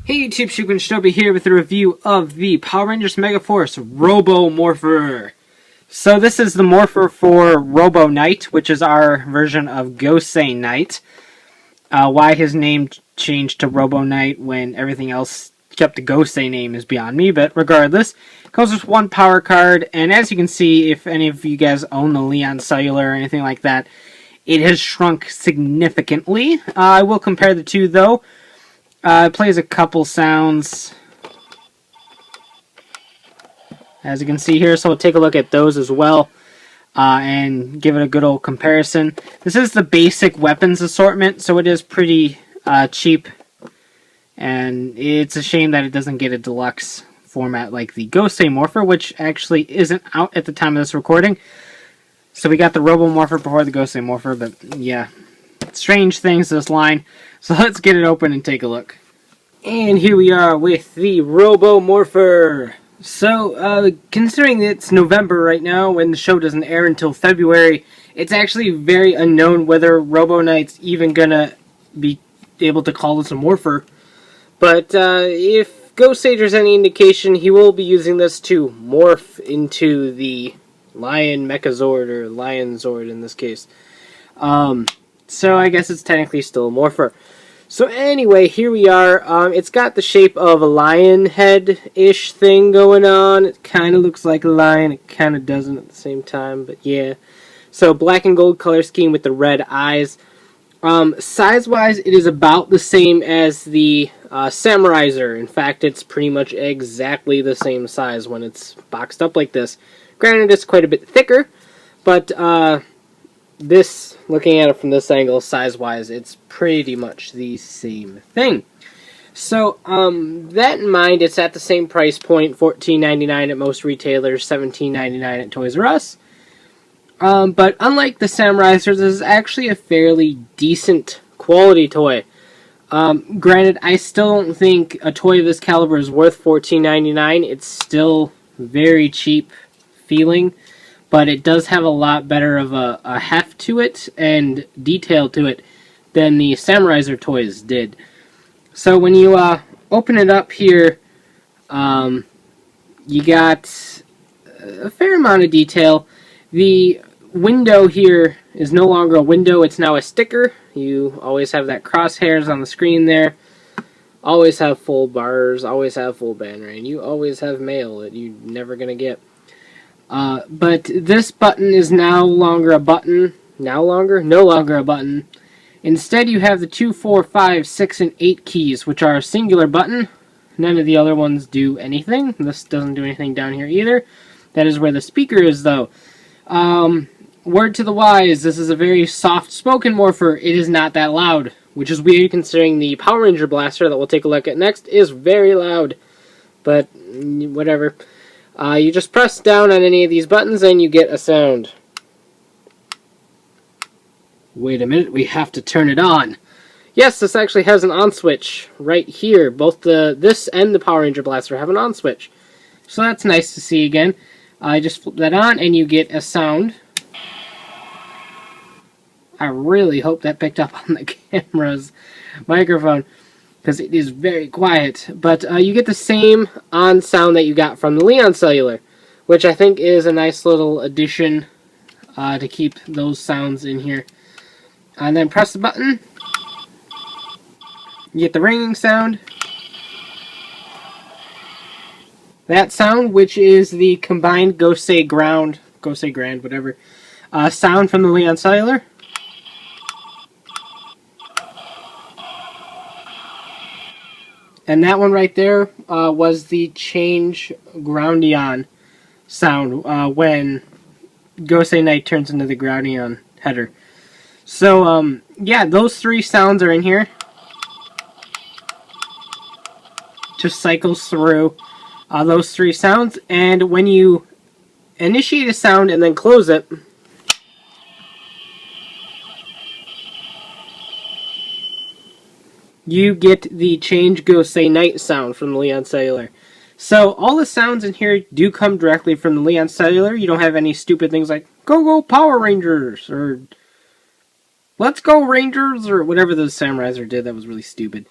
Hey YouTube, Shukin Shinobi here with a review of the Power Rangers Megaforce Robo Morpher. So this is the Morpher for Robo Knight, which is our version of Gosei Knight. Why his name changed to Robo Knight when everything else kept the Gosei name is beyond me, but regardless, it comes with one power card, and as you can see, if any of you guys own the Leon Cellular or anything like that, it has shrunk significantly. I will compare the two though. It plays a couple sounds, as you can see here, so we'll take a look at those as well, and give it a good old comparison. This is the basic weapons assortment, so it is pretty cheap, and it's a shame that it doesn't get a deluxe format like the Gosei Morpher, which actually isn't out at the time of this recording. So we got the Robo Morpher before the Gosei Morpher, but yeah, strange things this line. So let's get it open and take a look. And here we are with the Robo Morpher. So, considering it's November right now, when the show doesn't air until February, it's actually very unknown whether Robo Knight's even gonna be able to call this a Morpher. But, if Goseiger's any indication, he will be using this to morph into the Lion Mechazord, or Lion Zord in this case. So I guess it's technically still a Morpher. So anyway, here we are. It's got the shape of a lion head-ish thing going on. It kind of looks like a lion. It kind of doesn't at the same time, but yeah. So black and gold color scheme with the red eyes. Size-wise, it is about the same as the Samuraizer. In fact, it's pretty much exactly the same size when it's boxed up like this. Granted, it's quite a bit thicker, but this, looking at it from this angle, size-wise, it's pretty much the same thing. So, that in mind, it's at the same price point, $14.99 at most retailers, $17.99 at Toys R Us. But unlike the Samuraizer, this is actually a fairly decent quality toy. Granted, I still don't think a toy of this caliber is worth $14.99. It's still very cheap feeling, but it does have a lot better of a heft to it and detail to it than the Samuraizer toys did. So when you open it up here, you got a fair amount of detail. The window here is no longer a window, it's now a sticker. You always have that crosshairs on the screen there. Always have full bars, always have full banner, and you always have mail that you're never going to get. But this button is no longer a button. No longer a button. Instead, you have the 2, 4, 5, 6, and 8 keys, which are a singular button. None of the other ones do anything. This doesn't do anything down here either. That is where the speaker is, though. Word to the wise, this is a very soft-spoken Morpher. It is not that loud, which is weird considering the Power Ranger Blaster that we'll take a look at next is very loud. But, whatever. You just press down on any of these buttons and you get a sound. Wait a minute, we have to turn it on. Yes, this actually has an on switch right here. Both this and the Power Ranger Blaster have an on switch. So that's nice to see again. I just flip that on and you get a sound. I really hope that picked up on the camera's microphone, because it is very quiet. But you get the same on sound that you got from the Leon Cellular, which I think is a nice little addition to keep those sounds in here. And then press the button. You get the ringing sound. That sound, which is the combined Gosei Grand, whatever, sound from the Leon Cellular. And that one right there was the change Groundion sound when Gosei Knight turns into the Groundion header. So, yeah, those three sounds are in here. Just cycles through those three sounds. And when you initiate a sound and then close it, you get the change Gosei Knight sound from the Leon Cellular. So all the sounds in here do come directly from the Leon Cellular. You don't have any stupid things like, go Power Rangers, or let's go Rangers, or whatever the Samuraizer did that was really stupid.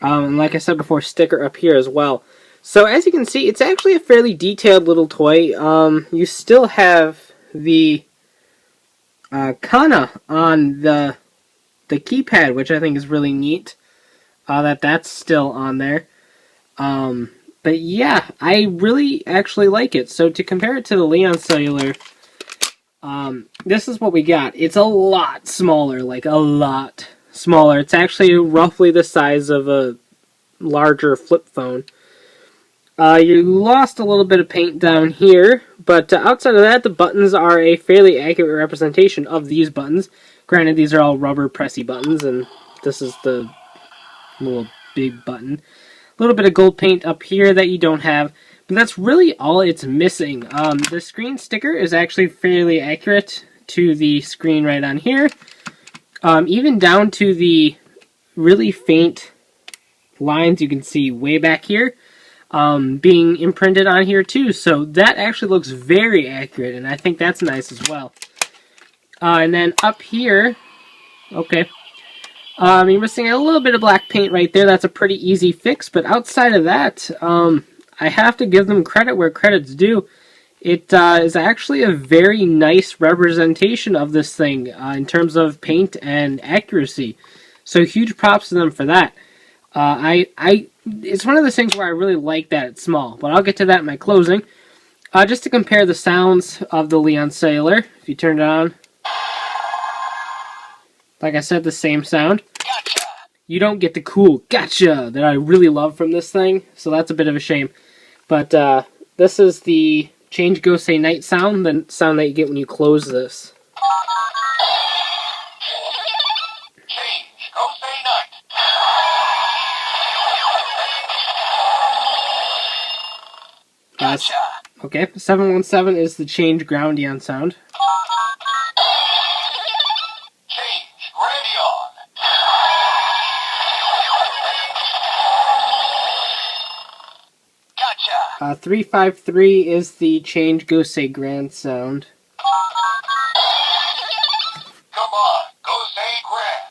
And like I said before, sticker up here as well. So as you can see, it's actually a fairly detailed little toy. You still have the kana on the keypad, which I think is really neat. That's still on there. But yeah, I really actually like it. So to compare it to the Leon Cellular, this is what we got. It's a lot smaller, like a lot smaller. It's actually roughly the size of a larger flip phone. You lost a little bit of paint down here, but outside of that, the buttons are a fairly accurate representation of these buttons. Granted, these are all rubber pressy buttons, and this is the little big button. A little bit of gold paint up here that you don't have, but that's really all it's missing. The screen sticker is actually fairly accurate to the screen right on here, even down to the really faint lines you can see way back here. Being imprinted on here too, so that actually looks very accurate, and I think that's nice as well. And then up here, okay, you're missing a little bit of black paint right there. That's a pretty easy fix, but outside of that, I have to give them credit where credit's due. It is actually a very nice representation of this thing in terms of paint and accuracy, so huge props to them for that. It's one of those things where I really like that it's small, but I'll get to that in my closing. Just to compare the sounds of the Leon Cellular, if you turn it on, like I said, the same sound. Gotcha. You don't get the cool gotcha that I really love from this thing, so that's a bit of a shame. But this is the Change Gosei Knight sound, the sound that you get when you close this. Gotcha. Okay, 717 is the Change Groundion sound. Change Groundion. Gotcha. 353 is the Change Gosei Grand sound. Come on, Gosei Grand.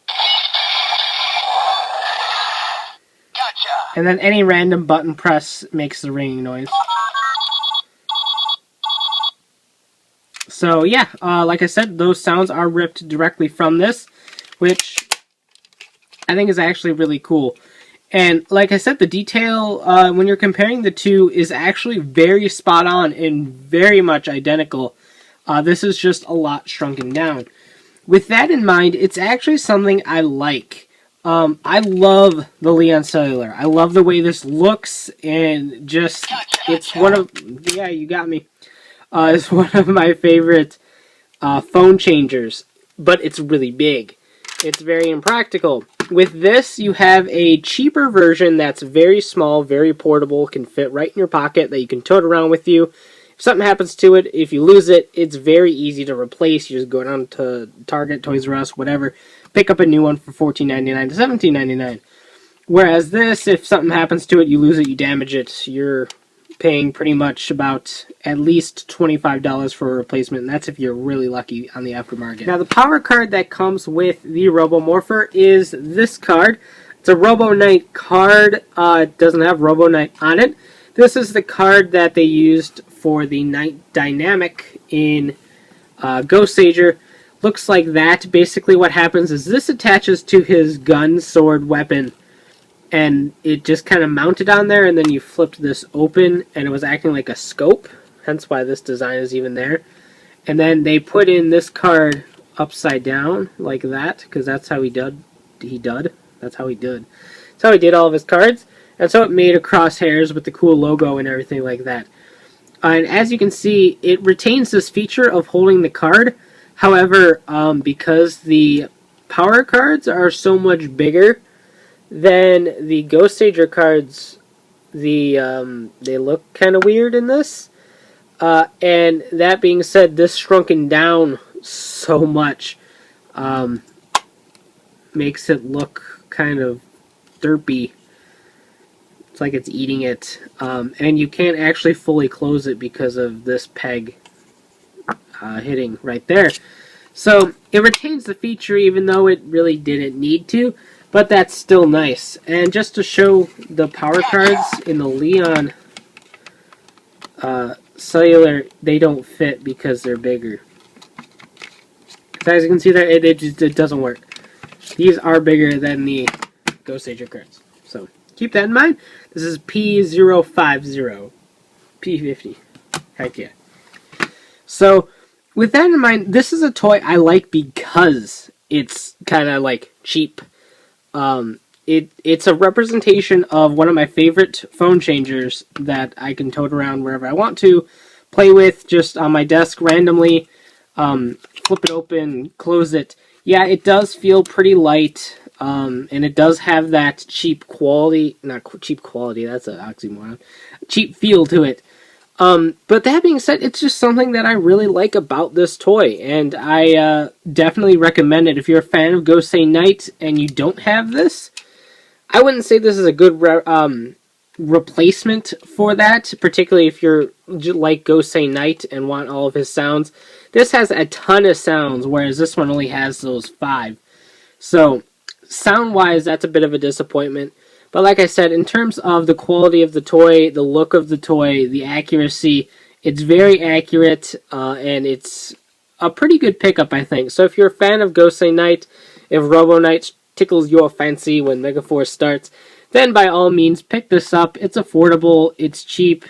Gotcha. And then any random button press makes the ringing noise. So yeah, like I said, those sounds are ripped directly from this, which I think is actually really cool. And like I said, the detail, when you're comparing the two, is actually very spot on and very much identical. This is just a lot shrunken down. With that in mind, it's actually something I like. I love the Leon Cellular. I love the way this looks, and just, it's one of, yeah, you got me. It's one of my favorite phone changers, but it's really big. It's very impractical. With this, you have a cheaper version that's very small, very portable, can fit right in your pocket, that you can tote around with you. If something happens to it, if you lose it, it's very easy to replace. You just go down to Target, Toys R Us, whatever, pick up a new one for $14.99 to $17.99. Whereas this, if something happens to it, you lose it, you damage it, you're paying pretty much about at least $25 for a replacement, and that's if you're really lucky on the aftermarket. Now, the power card that comes with the Robo Morpher is this card. It's a Robo Knight card. It doesn't have Robo Knight on it. This is the card that they used for the Knight Dynamic in Goseiger. Looks like that. Basically what happens is this attaches to his gun, sword, weapon, and it just kind of mounted on there, and then you flipped this open, and it was acting like a scope, hence why this design is even there. And then they put in this card upside down, like that, because that's how That's how he did all of his cards, and so it made a crosshairs with the cool logo and everything like that. And as you can see, it retains this feature of holding the card. However, because the power cards are so much bigger than the Goseiger cards, they look kind of weird in this. And that being said, this shrunken down so much makes it look kind of derpy. It's like it's eating it. And you can't actually fully close it because of this peg hitting right there. So it retains the feature even though it really didn't need to. But that's still nice. And just to show the power cards in the Leon Cellular, they don't fit because they're bigger. So as you can see there, it doesn't work. These are bigger than the Goseiger cards. So keep that in mind. This is P050. P50. Heck yeah. So with that in mind, this is a toy I like because it's kind of like cheap. It's a representation of one of my favorite phone changers that I can tote around wherever I want to, play with just on my desk randomly, flip it open, close it. Yeah, it does feel pretty light, and it does have that cheap quality, not cheap quality, that's an oxymoron, cheap feel to it. But that being said, it's just something that I really like about this toy, and I definitely recommend it. If you're a fan of Gosei Knight and you don't have this, I wouldn't say this is a good replacement for that, particularly if you're like Gosei Knight and want all of his sounds. This has a ton of sounds, whereas this one only has those 5. So, sound-wise, that's a bit of a disappointment. But like I said, in terms of the quality of the toy, the look of the toy, the accuracy, it's very accurate, and it's a pretty good pickup, I think. So if you're a fan of Gosei Knight, if Robo Knight tickles your fancy when Megaforce starts, then by all means, pick this up. It's affordable, it's cheap,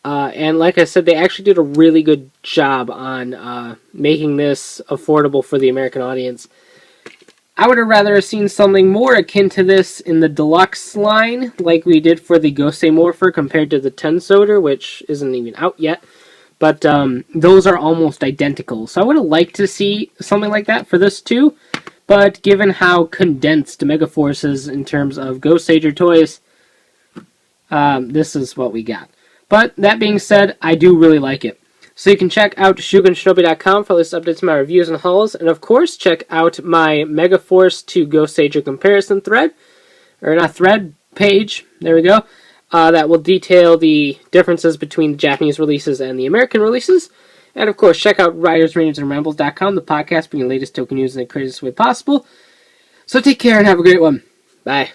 and like I said, they actually did a really good job on making this affordable for the American audience. I would have rather seen something more akin to this in the deluxe line, like we did for the Gosei Morpher compared to the Tensoder, which isn't even out yet. But those are almost identical. So I would have liked to see something like that for this too. But given how condensed Megaforce is in terms of Goseiger toys, this is what we got. But that being said, I do really like it. So you can check out shugenshinobi.com for latest updates to my reviews and hauls. And of course, check out my Megaforce to Goseiger comparison thread. Or not thread, page. There we go. That will detail the differences between the Japanese releases and the American releases. And of course, check out WritersRangersAndRambles.com, the podcast bringing the latest token news in the craziest way possible. So take care and have a great one. Bye.